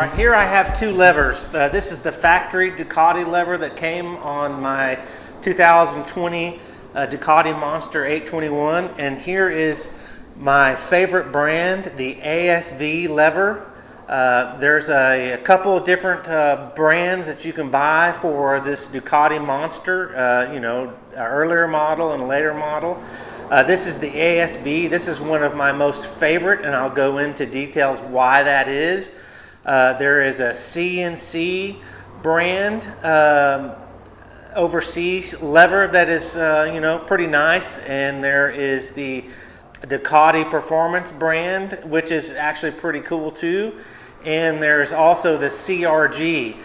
right, here I have two levers. This is the factory Ducati lever that came on my 2020 Ducati Monster 821, and here is my favorite brand, the ASV lever. There's a couple of different brands that you can buy for this Ducati Monster, an earlier model and a later model. This is the ASV. This is one of my most favorite, and I'll go into details why that is. There is a CNC brand overseas lever that is pretty nice, and there is the Ducati Performance brand, which is actually pretty cool too, and there's also the CRG.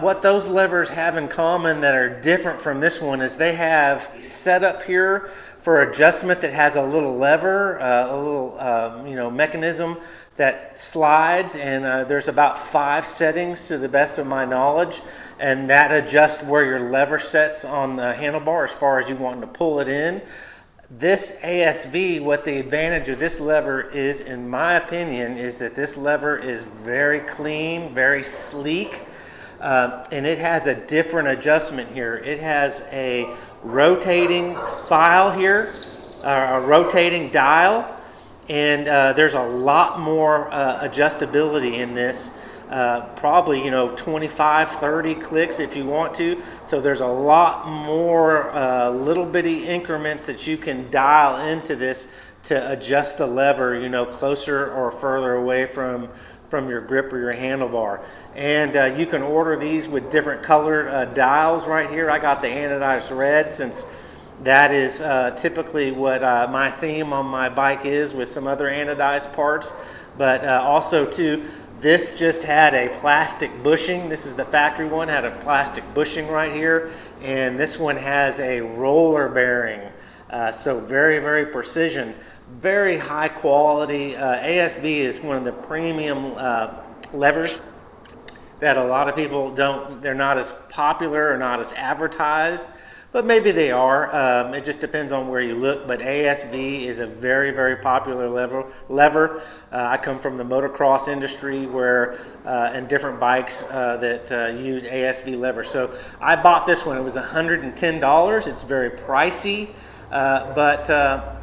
What those levers have in common that are different from this one is they have set up here for adjustment that has a little lever, a little mechanism that slides, and there's about 5 settings to the best of my knowledge, and that adjusts where your lever sets on the handlebar as far as you want to pull it in. This ASV, what the advantage of this lever is, in my opinion, is that this lever is very clean, very sleek, and it has a different adjustment here. It has a rotating file here, a rotating dial, and there's a lot more adjustability in this. Probably 25, 30 clicks if you want to. So there's a lot more little bitty increments that you can dial into this to adjust the lever, closer or further away from your grip or your handlebar. And you can order these with different colored dials right here. I got the anodized red, since that is typically what my theme on my bike is, with some other anodized parts. But also too, this just had a plastic bushing. This is the factory one, had a plastic bushing right here, and this one has a roller bearing. So very, very precision, very high quality. ASV is one of the premium levers that a lot of people they're not as popular or not as advertised, but maybe they are. It just depends on where you look. But ASV is a very, very popular lever. I come from the motocross industry and different bikes that use ASV levers. So I bought this one. It was $110. It's very pricey, but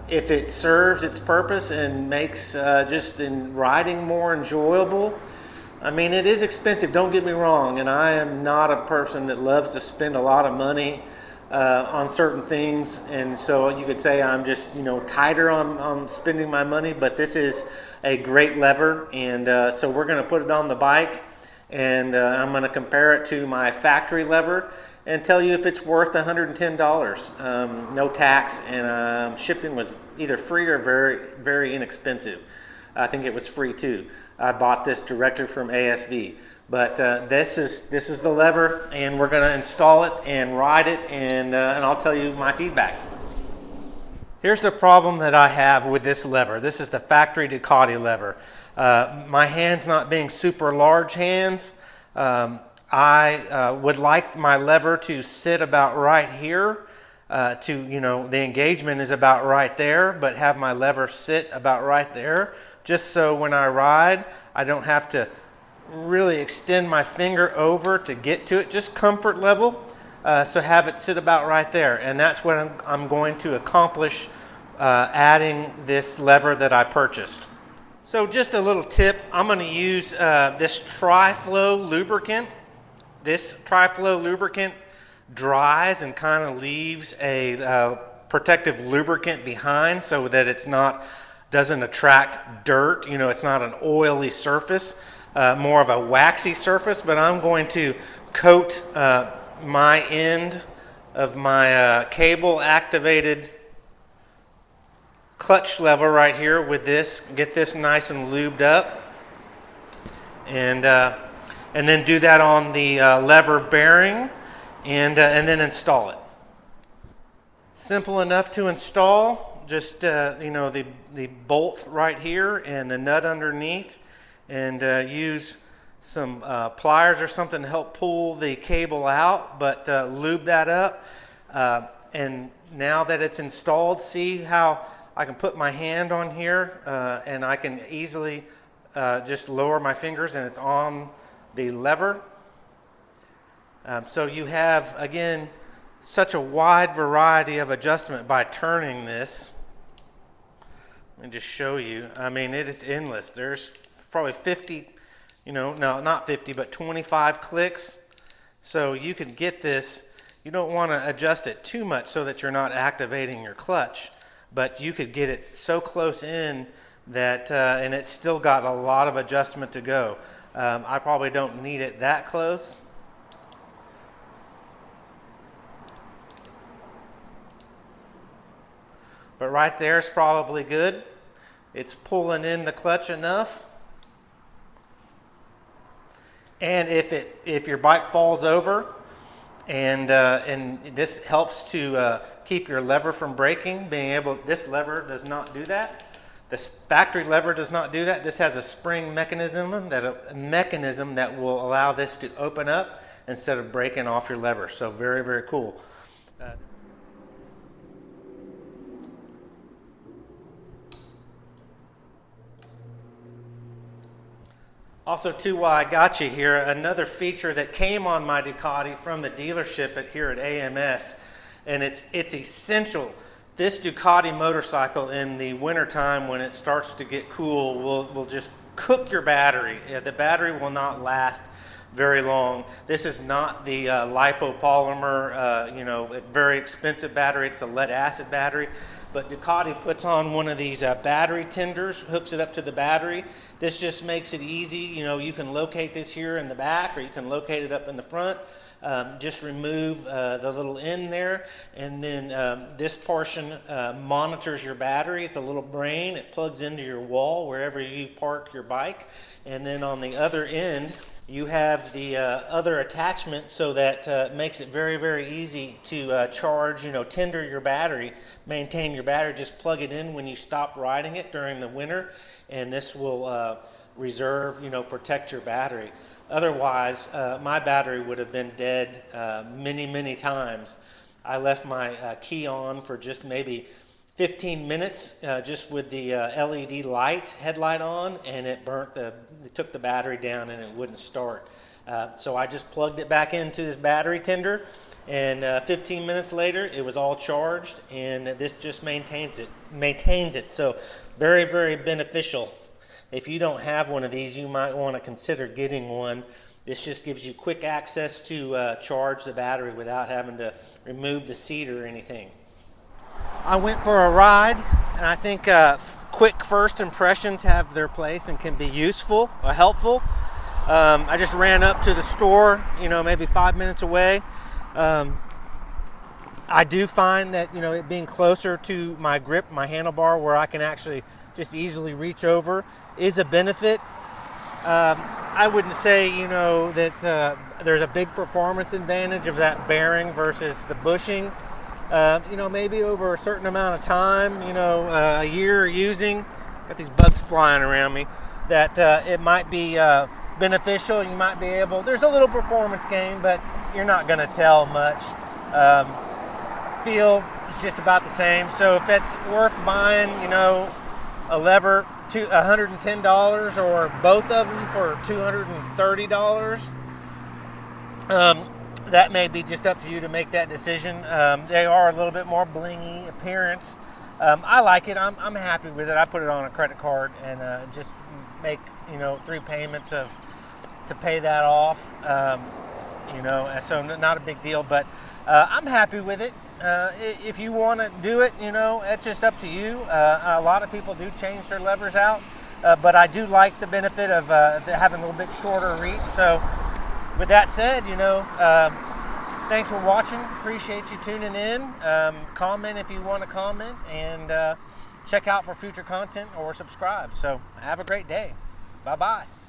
if it serves its purpose and makes just in riding more enjoyable, I mean, it is expensive, don't get me wrong, and I am not a person that loves to spend a lot of money on certain things, and so you could say I'm just tighter on spending my money, but this is a great lever, and so we're going to put it on the bike, and I'm going to compare it to my factory lever and tell you if it's worth $110. No tax, and shipping was either free or very, very inexpensive. I think it was free too. I bought this directly from ASV. But this is the lever, and we're going to install it and ride it, and I'll tell you my feedback. Here's the problem that I have with this lever. This is the factory Ducati lever. My hands not being super large hands, I would like my lever to sit about right here. The engagement is about right there, but have my lever sit about right there, just so when I ride, I don't have to really extend my finger over to get to it, just comfort level. So have it sit about right there, and that's what I'm going to accomplish adding this lever that I purchased. So just a little tip, I'm going to use this Tri-Flow lubricant. This Tri-Flow lubricant dries and kind of leaves a protective lubricant behind so that doesn't attract dirt. It's not an oily surface. More of a waxy surface, but I'm going to coat my end of my cable activated clutch lever right here with this, get this nice and lubed up, and then do that on the lever bearing, and then install it. Simple enough to install. Just the bolt right here and the nut underneath, and use some pliers or something to help pull the cable out, but lube that up. And now that it's installed, see how I can put my hand on here and I can easily just lower my fingers, and it's on the lever. So you have, again, such a wide variety of adjustment by turning this. Let me just show you. I mean, it is endless. There's probably 50, no, not 50, but 25 clicks. So you can get this. You don't want to adjust it too much so that you're not activating your clutch, but you could get it so close in that, and it's still got a lot of adjustment to go. I probably don't need it that close. But right there is probably good. It's pulling in the clutch enough. And if your bike falls over, and this helps to keep your lever from breaking, this lever does not do that. This factory lever does not do that. This has a spring mechanism that will allow this to open up instead of breaking off your lever. So very, very cool. Also, too, while I got you here, another feature that came on my Ducati from the dealership here at AMS, and it's essential. This Ducati motorcycle in the wintertime, when it starts to get cool, will just cook your battery. The battery will not last very long. This is not the lipopolymer, very expensive battery. It's a lead acid battery. But Ducati puts on one of these battery tenders, hooks it up to the battery. This just makes it easy. You can locate this here in the back, or you can locate it up in the front. Just remove the little end there, and then this portion monitors your battery. It's a little brain. It plugs into your wall wherever you park your bike, and then on the other end you have the other attachment, so that makes it very, very easy to charge, tender your battery, maintain your battery. Just plug it in when you stop riding it during the winter, and this will reserve, protect your battery. Otherwise, my battery would have been dead many, many times. I left my key on for just maybe 15 minutes, just with the LED headlight on, and it took the battery down and it wouldn't start. So I just plugged it back into this battery tender, and 15 minutes later it was all charged, and this just maintains it. So very, very beneficial. If you don't have one of these, you might want to consider getting one. This just gives you quick access to charge the battery without having to remove the seat or anything. I went for a ride, and I think quick first impressions have their place and can be useful or helpful. I just ran up to the store, maybe 5 minutes away. I do find that, it being closer to my grip, my handlebar, where I can actually just easily reach over, is a benefit. I wouldn't say, that there's a big performance advantage of that bearing versus the bushing. Maybe over a certain amount of time, a year using, got these bugs flying around me, that it might be beneficial. You might be able, there's a little performance gain, but you're not going to tell much. Feel is just about the same. So if it's worth buying, a lever to $110 or both of them for $230, that may be just up to you to make that decision. They are a little bit more blingy appearance. I like it. I'm happy with it. I put it on a credit card and just make 3 payments to pay that off. So not a big deal. But I'm happy with it. If you want to do it, it's just up to you. A lot of people do change their levers out, but I do like the benefit of having a little bit shorter reach. So with that said, thanks for watching. Appreciate you tuning in. Comment if you want to comment, and check out for future content or subscribe. So have a great day. Bye-bye.